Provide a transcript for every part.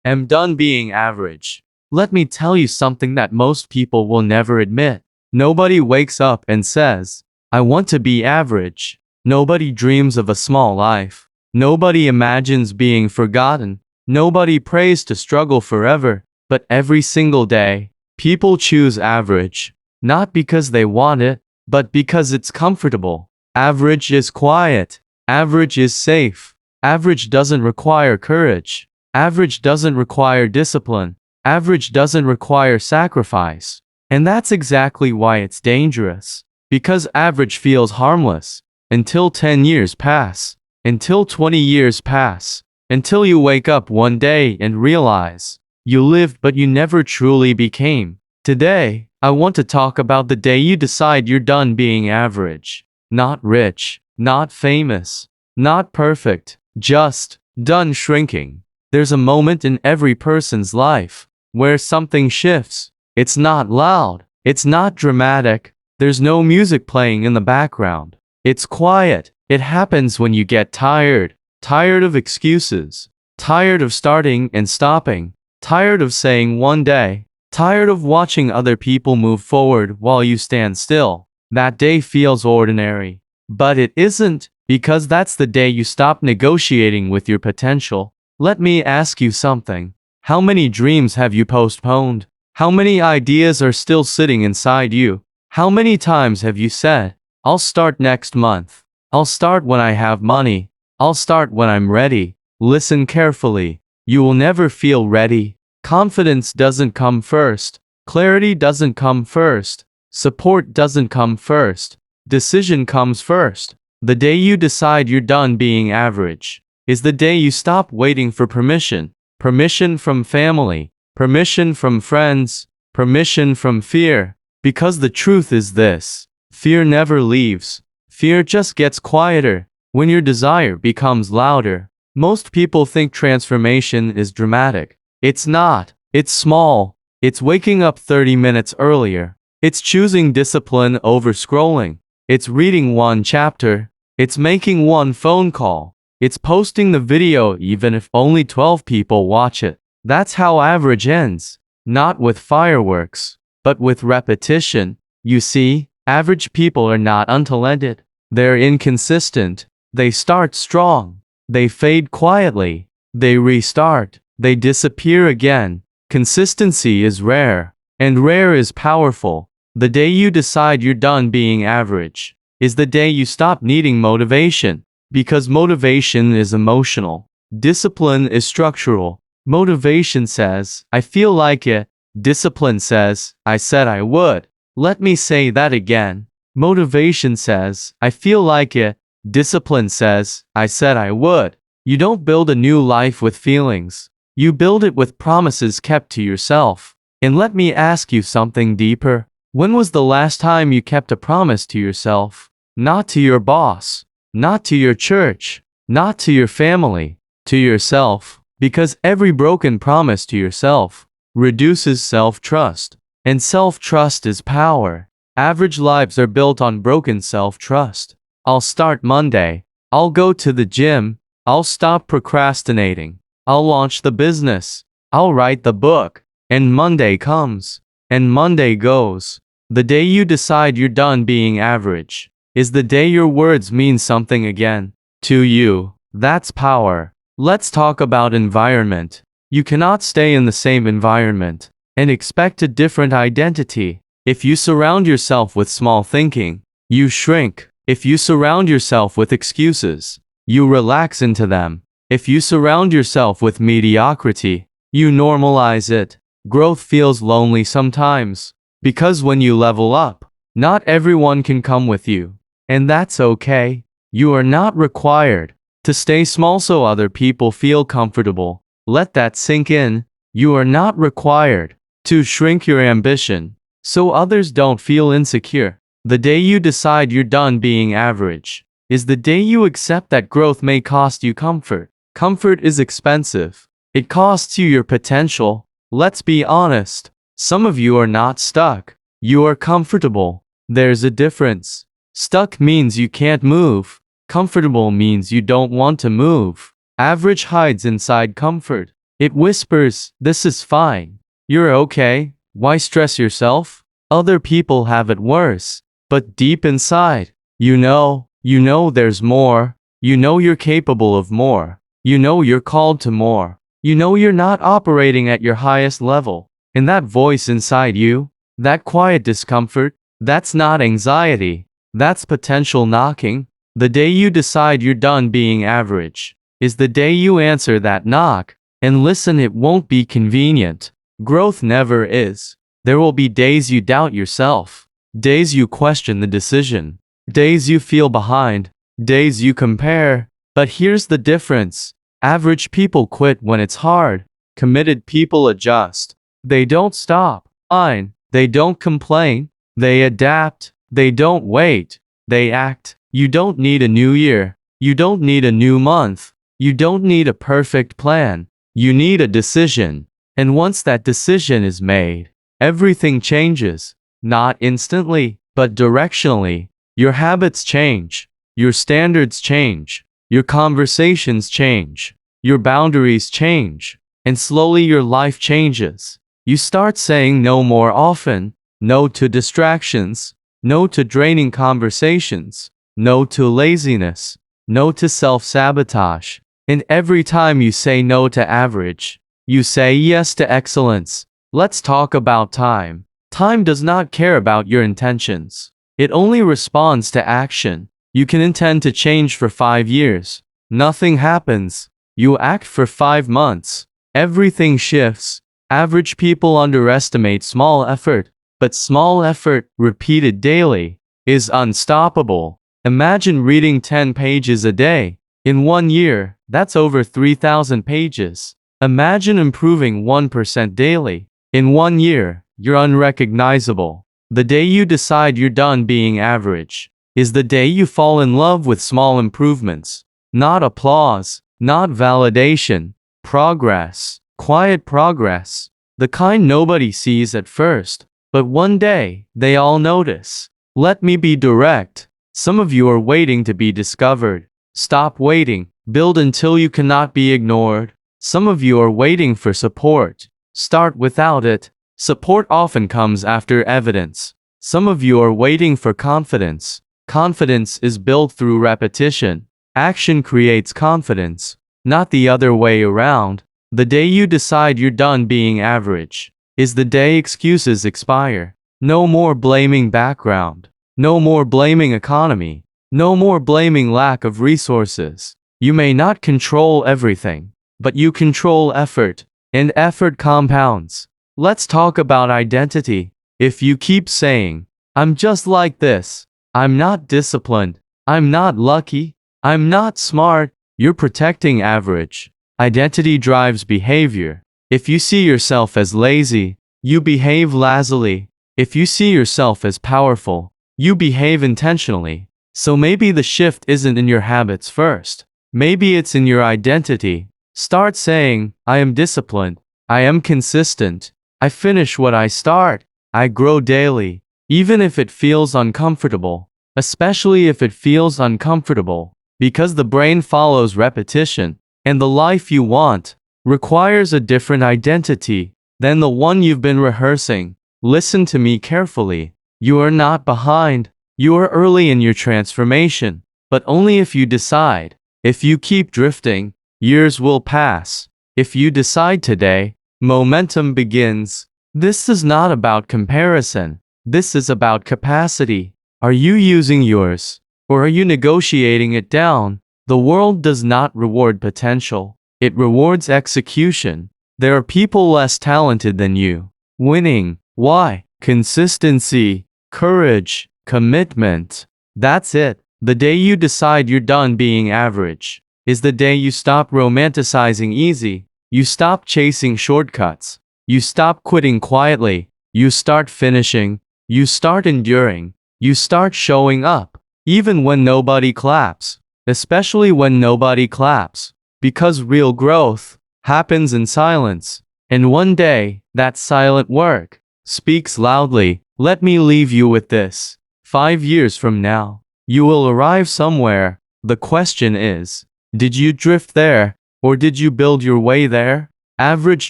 am done being average. Let me tell you something that most people will never admit. Nobody wakes up and says, I want to be average. Nobody dreams of a small life. Nobody imagines being forgotten. Nobody prays to struggle forever. But every single day, people choose average. Not because they want it, but because it's comfortable. Average is quiet. Average is safe. Average doesn't require courage. Average doesn't require discipline. Average doesn't require sacrifice. And that's exactly why it's dangerous. Because average feels harmless. Until 10 years pass. Until 20 years pass. Until you wake up one day and realize you lived but you never truly became. Today, I want to talk about the day you decide you're done being average. Not rich, not famous, not perfect, just done shrinking. There's a moment in every person's life where something shifts. It's not loud. It's not dramatic. There's no music playing in the background. It's quiet. It happens when you get tired. Tired of excuses. Tired of starting and stopping. Tired of saying one day. Tired of watching other people move forward while you stand still. That day feels ordinary. But it isn't, because that's the day you stop negotiating with your potential. Let me ask you something. How many dreams have you postponed? How many ideas are still sitting inside you? How many times have you said, I'll start next month. I'll start when I have money. I'll start when I'm ready. Listen carefully. You will never feel ready. Confidence doesn't come first. Clarity doesn't come first. Support doesn't come first. Decision comes first. The day you decide you're done being average is the day you stop waiting for permission. Permission from family. Permission from friends. Permission from fear. Because the truth is this. Fear never leaves. Fear just gets quieter when your desire becomes louder. Most people think transformation is dramatic. It's not. It's small. It's waking up 30 minutes earlier. It's choosing discipline over scrolling. It's reading one chapter. It's making one phone call. It's posting the video even if only 12 people watch it. That's how average ends. Not with fireworks, but with repetition. You see, average people are not untalented. They're inconsistent. They start strong. They fade quietly. They restart. They disappear again. Consistency is rare, and rare is powerful. The day you decide you're done being average is the day you stop needing motivation, because motivation is emotional. Discipline is structural. Motivation says, I feel like it. Discipline says, I said I would. Let me say that again. Motivation says, I feel like it. Discipline says, I said I would. You don't build a new life with feelings. You build it with promises kept to yourself. And let me ask you something deeper. When was the last time you kept a promise to yourself? Not to your boss, not to your church, not to your family, to yourself. Because every broken promise to yourself reduces self-trust. And self-trust is power. Average lives are built on broken self-trust. I'll start Monday. I'll go to the gym. I'll stop procrastinating. I'll launch the business. I'll write the book. And Monday comes. And Monday goes. The day you decide you're done being average is the day your words mean something again. To you. That's power. Let's talk about environment. You cannot stay in the same environment and expect a different identity. If you surround yourself with small thinking, you shrink. If you surround yourself with excuses, you relax into them. If you surround yourself with mediocrity, you normalize it. Growth feels lonely sometimes, because when you level up, not everyone can come with you. And that's okay. You are not required to stay small so other people feel comfortable. Let that sink in. You are not required to shrink your ambition so others don't feel insecure. The day you decide you're done being average is the day you accept that growth may cost you comfort. Comfort is expensive. It costs you your potential. Let's be honest. Some of you are not stuck. You are comfortable. There's a difference. Stuck means you can't move. Comfortable means you don't want to move. Average hides inside comfort. It whispers, this is fine. You're okay. Why stress yourself? Other people have it worse. But deep inside, you know there's more. You know you're capable of more. You know you're called to more. You know you're not operating at your highest level. And that voice inside you, that quiet discomfort, that's not anxiety. That's potential knocking. The day you decide you're done being average is the day you answer that knock. And listen, it won't be convenient. Growth never is. There will be days you doubt yourself, days you question the decision, days you feel behind, days you compare. But here's the difference. Average people quit when it's hard. Committed people adjust. They don't stop. Fine. They don't complain. They adapt. They don't wait. They act. You don't need a new year. You don't need a new month. You don't need a perfect plan. You need a decision. And once that decision is made, everything changes. Not instantly, but directionally. Your habits change. Your standards change. Your conversations change. Your boundaries change. And slowly your life changes. You start saying no more often. No to distractions. No to draining conversations. No to laziness. No to self-sabotage. And every time you say no to average, you say yes to excellence. Let's talk about time. Time does not care about your intentions. It only responds to action. You can intend to change for 5 years. Nothing happens. You act for 5 months. Everything shifts. Average people underestimate small effort, but small effort, repeated daily, is unstoppable. Imagine reading 10 pages a day. In 1 year, that's over 3,000 pages. Imagine improving 1% daily. In 1 year, you're unrecognizable. The day you decide you're done being average is the day you fall in love with small improvements. Not applause, not validation, progress, quiet progress. The kind nobody sees at first, but one day, they all notice. Let me be direct. Some of you are waiting to be discovered. Stop waiting. Build until you cannot be ignored. Some of you are waiting for support. Start without it. Support often comes after evidence. Some of you are waiting for confidence. Confidence is built through repetition. Action creates confidence, not the other way around. The day you decide you're done being average is the day excuses expire. No more blaming background. No more blaming economy. No more blaming lack of resources. You may not control everything, but you control effort, and effort compounds. Let's talk about identity. If you keep saying, I'm just like this, I'm not disciplined, I'm not lucky, I'm not smart, you're protecting average. Identity drives behavior. If you see yourself as lazy, you behave lazily. If you see yourself as powerful, you behave intentionally. So maybe the shift isn't in your habits first. Maybe it's in your identity. Start saying, I am disciplined. I am consistent. I finish what I start. I grow daily. Even if it feels uncomfortable. Especially if it feels uncomfortable. Because the brain follows repetition. And the life you want requires a different identity than the one you've been rehearsing. Listen to me carefully. You are not behind. You are early in your transformation, but only if you decide. If you keep drifting, years will pass. If you decide today, momentum begins. This is not about comparison. This is about capacity. Are you using yours, or are you negotiating it down? The world does not reward potential. It rewards execution. There are people less talented than you, winning. Why? Consistency, courage, commitment. That's it. The day you decide you're done being average is the day you stop romanticizing easy. You stop chasing shortcuts. You stop quitting quietly. You start finishing. You start enduring. You start showing up, even when nobody claps. Especially when nobody claps. Because real growth happens in silence. And one day, that silent work speaks loudly. Let me leave you with this. 5 years from now, you will arrive somewhere. The question is, did you drift there, or did you build your way there? Average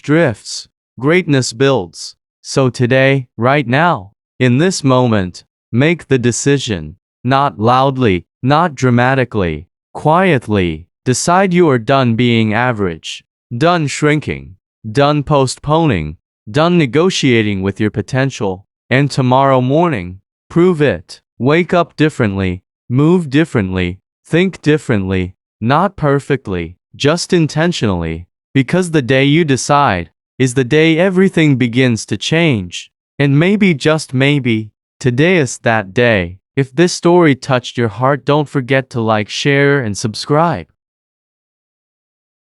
drifts. Greatness builds. So today, right now, in this moment, make the decision. Not loudly, not dramatically, quietly. Decide you are done being average. Done shrinking. Done postponing. Done negotiating with your potential. And tomorrow morning, prove it. Wake up differently. Move differently. Think differently. Not perfectly, just intentionally. Because the day you decide is the day everything begins to change. And maybe, just maybe, today is that day. If this story touched your heart, don't forget to like, share, and subscribe.